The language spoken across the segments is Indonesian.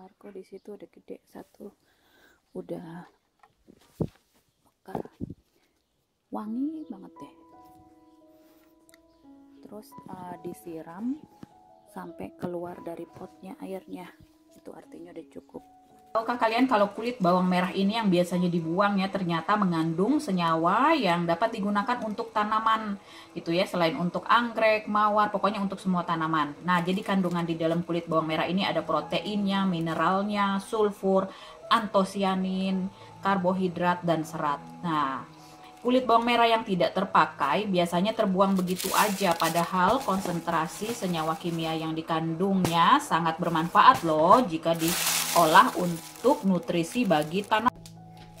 mawarku di situ udah gede satu, udah mekar, wangi banget deh. Terus disiram sampai keluar dari potnya airnya, itu artinya udah cukup. Tahukah kalian kalau kulit bawang merah ini yang biasanya dibuang ya, ternyata mengandung senyawa yang dapat digunakan untuk tanaman gitu ya, selain untuk anggrek, mawar, pokoknya untuk semua tanaman. Nah, jadi kandungan di dalam kulit bawang merah ini ada proteinnya, mineralnya, sulfur, antosianin, karbohidrat, dan serat. Nah, kulit bawang merah yang tidak terpakai biasanya terbuang begitu aja, padahal konsentrasi senyawa kimia yang dikandungnya sangat bermanfaat loh jika diolah untuk nutrisi bagi tanaman.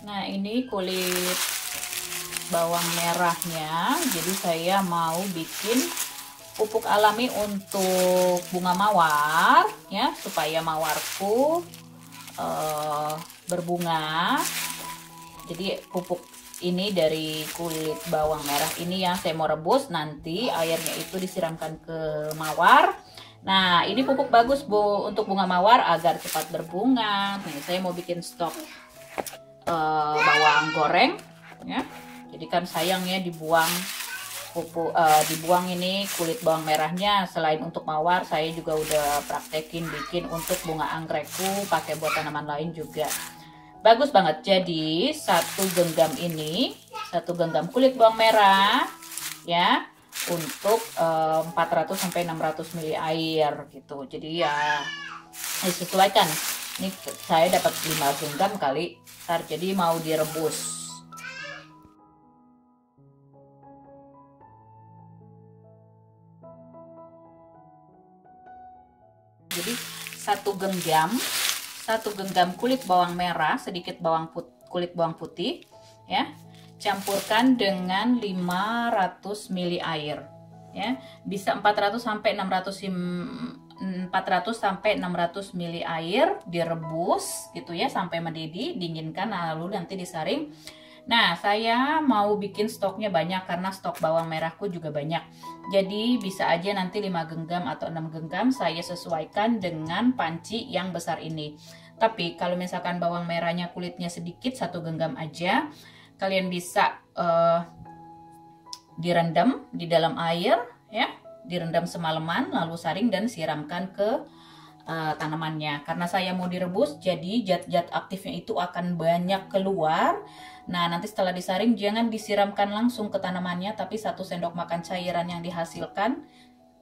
Nah, ini kulit bawang merahnya. Jadi saya mau bikin pupuk alami untuk bunga mawar ya, supaya mawarku berbunga. Jadi pupuk ini dari kulit bawang merah ini yang saya mau rebus, nanti airnya itu disiramkan ke mawar. Nah, ini pupuk bagus Bu untuk bunga mawar agar cepat berbunga. Nih, saya mau bikin stok bawang goreng ya. Jadi kan sayang ya dibuang dibuang ini kulit bawang merahnya. Selain untuk mawar, saya juga udah praktekin bikin untuk bunga anggrekku, pakai buat tanaman lain juga. Bagus banget. Jadi satu genggam ini, satu genggam kulit bawang merah ya, untuk 400 sampai 600 ml air gitu. Jadi ya disesuaikan. Ini saya dapat 5 genggam kali. Jadi mau direbus. Jadi satu genggam kulit bawang merah, sedikit kulit bawang putih ya, campurkan dengan 500 ml air ya, bisa 400 sampai 600 ml air, direbus gitu ya sampai mendidih, dinginkan, lalu nanti disaring. Nah, saya mau bikin stoknya banyak karena stok bawang merahku juga banyak. Jadi bisa aja nanti 5 genggam atau 6 genggam, saya sesuaikan dengan panci yang besar ini. Tapi kalau misalkan bawang merahnya kulitnya sedikit, 1 genggam aja. Kalian bisa direndam di dalam air ya, direndam semalaman, lalu saring dan siramkan ke tanamannya. Karena saya mau direbus, jadi zat-zat aktifnya itu akan banyak keluar. Nah, nanti setelah disaring jangan disiramkan langsung ke tanamannya, tapi 1 sendok makan cairan yang dihasilkan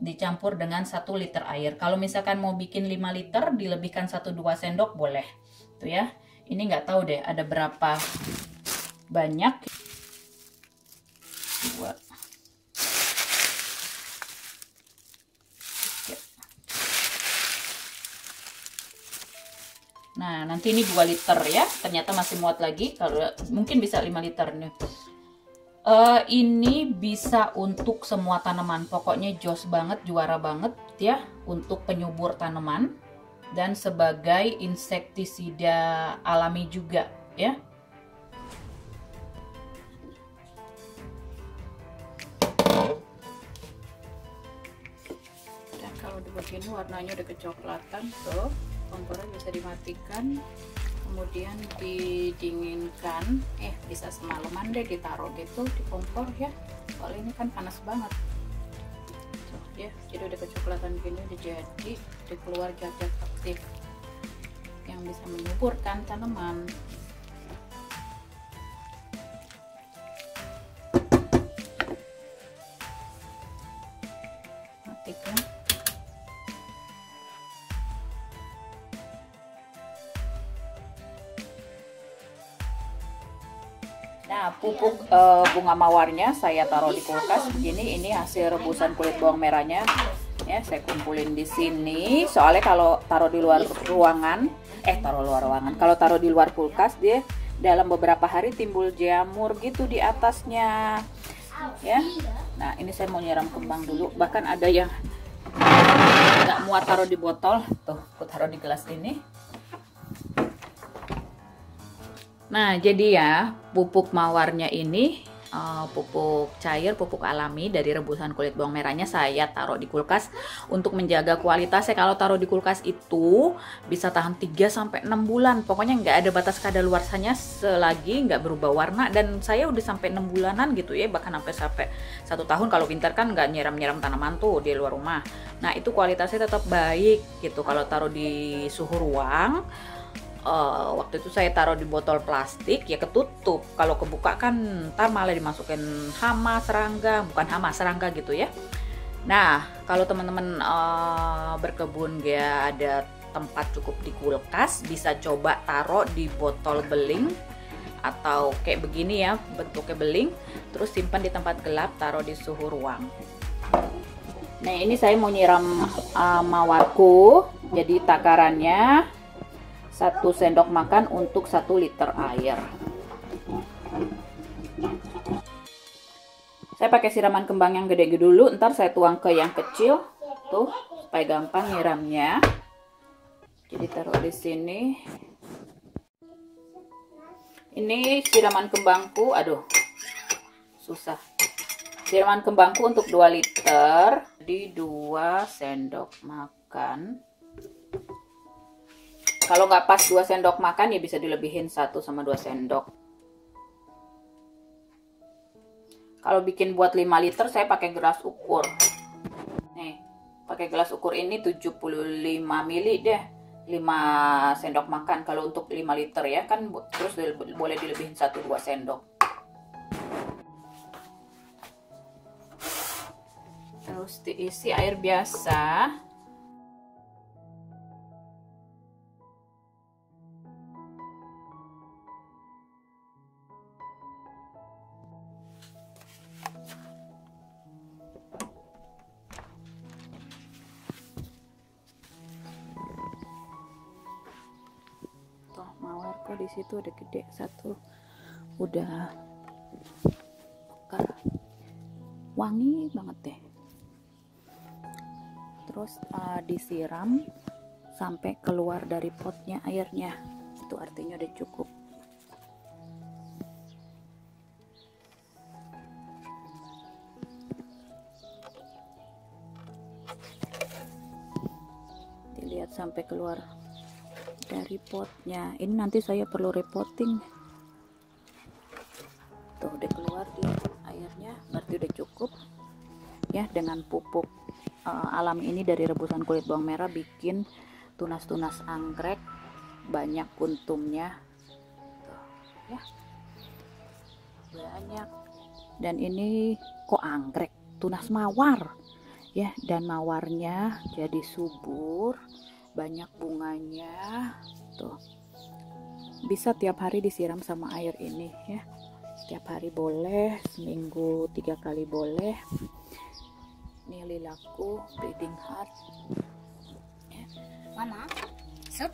dicampur dengan 1 liter air. Kalau misalkan mau bikin 5 liter, dilebihkan 1-2 sendok boleh. Tuh ya. Ini nggak tahu deh ada berapa banyak. 2. Nah, nanti ini 2 liter ya. Ternyata masih muat lagi. Kalau mungkin bisa 5 liter nih. Ini bisa untuk semua tanaman. Pokoknya jos banget, juara banget ya untuk penyubur tanaman dan sebagai insektisida alami juga ya. Dan kalau begini warnanya udah kecoklatan tuh. Kompornya bisa dimatikan, kemudian didinginkan, bisa semalaman deh ditaruh gitu di kompor ya, soalnya ini kan panas banget tuh ya. Jadi udah kecoklatan gini, udah jadi, udah keluar zat-zat aktif yang bisa menyuburkan tanaman. Matikan. Nah, pupuk bunga mawarnya saya taruh di kulkas begini. Ini hasil rebusan kulit bawang merahnya ya, saya kumpulin di sini. Soalnya kalau taruh di luar ruangan, kalau taruh di luar kulkas, dia dalam beberapa hari timbul jamur gitu di atasnya ya. Nah, ini saya mau nyiram kembang dulu. Bahkan ada yang nggak muat taruh di botol, tuh aku taruh di gelas ini. Nah, jadi ya pupuk mawarnya ini pupuk cair, pupuk alami dari rebusan kulit bawang merahnya saya taruh di kulkas untuk menjaga kualitasnya. Kalau taruh di kulkas itu bisa tahan 3-6 bulan. Pokoknya nggak ada batas kadaluarsanya selagi nggak berubah warna, dan saya udah sampai 6 bulanan gitu ya, bahkan sampai 1 tahun kalau winter kan nggak nyiram-nyiram tanaman tuh di luar rumah. Nah itu kualitasnya tetap baik gitu kalau taruh di suhu ruang. Waktu itu saya taruh di botol plastik ya, ketutup. Kalau kebuka kan ntar malah dimasukin hama, serangga, bukan hama, serangga gitu ya. Nah kalau teman-teman berkebun gak ada tempat cukup di kulkas, bisa coba taruh di botol beling atau kayak begini ya, bentuknya beling, terus simpan di tempat gelap, taruh di suhu ruang. Nah ini saya mau nyiram mawarku, jadi takarannya 1 sendok makan untuk 1 liter air. Saya pakai siraman kembang yang gede dulu, ntar saya tuang ke yang kecil tuh supaya gampang nyiramnya. Jadi taruh di sini. Ini siraman kembangku, aduh susah. Siraman kembangku untuk 2 liter, di 2 sendok makan. Kalau nggak pas 2 sendok makan ya bisa dilebihin 1 sama 2 sendok. Kalau bikin buat 5 liter saya pakai gelas ukur. Nih, pakai gelas ukur ini 75 ml deh. 5 sendok makan kalau untuk 5 liter ya kan, terus boleh dilebihin 1-2 sendok. Terus diisi air biasa. Mawarku di situ udah gede satu, udah mekar, wangi banget deh. Terus disiram sampai keluar dari potnya airnya, itu artinya udah cukup. Dilihat sampai keluar dari potnya. Ini nanti saya perlu repotting. Tuh udah keluar di airnya, berarti udah cukup ya. Dengan pupuk alami ini dari rebusan kulit bawang merah bikin tunas-tunas anggrek banyak kuntumnya tuh, ya banyak. Dan ini kok anggrek, tunas mawar ya, dan mawarnya jadi subur, banyak bunganya tuh. Bisa tiap hari disiram sama air ini ya, tiap hari boleh, seminggu 3 kali boleh. Ini lilaku Bleeding Heart ya. Mama, so,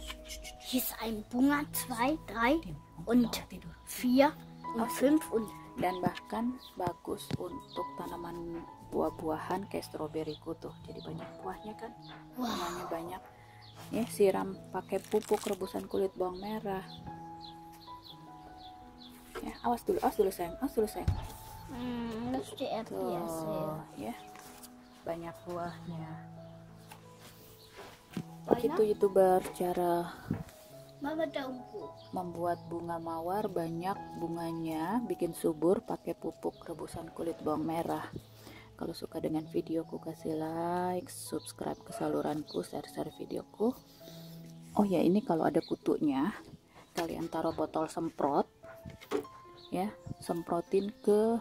hier ist ein Bunga 2, 3 und 4 und 5 und dan bahkan bagus untuk tanaman buah-buahan kayak stroberiku tuh, jadi banyak buahnya kan, bunganya banyak ya. Siram pakai pupuk rebusan kulit bawang merah ya. Awas dulu sayang, awas dulu sayang. Tuh ya, banyak buahnya. Begitu YouTuber cara membuat bunga mawar banyak bunganya, bikin subur pakai pupuk rebusan kulit bawang merah. Kalau suka dengan videoku kasih like, subscribe ke saluranku, share videoku. Oh ya, ini kalau ada kutunya kalian taruh botol semprot ya, semprotin ke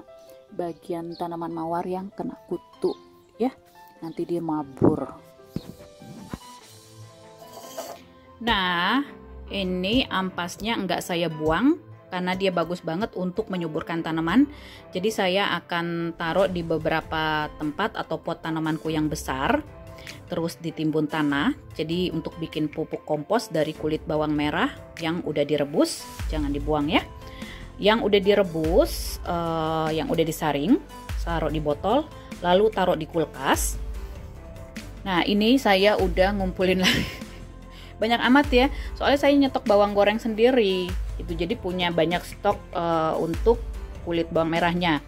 bagian tanaman mawar yang kena kutu ya, nanti dia mabur. Nah ini ampasnya enggak saya buang karena dia bagus banget untuk menyuburkan tanaman. Jadi saya akan taruh di beberapa tempat atau pot tanamanku yang besar, terus ditimbun tanah. Jadi untuk bikin pupuk kompos dari kulit bawang merah yang udah direbus, jangan dibuang ya. Yang udah direbus, yang udah disaring, taruh di botol, lalu taruh di kulkas. Nah ini saya udah ngumpulin lagi. Banyak amat ya, soalnya saya nyetok bawang goreng sendiri itu, jadi punya banyak stok untuk kulit bawang merahnya.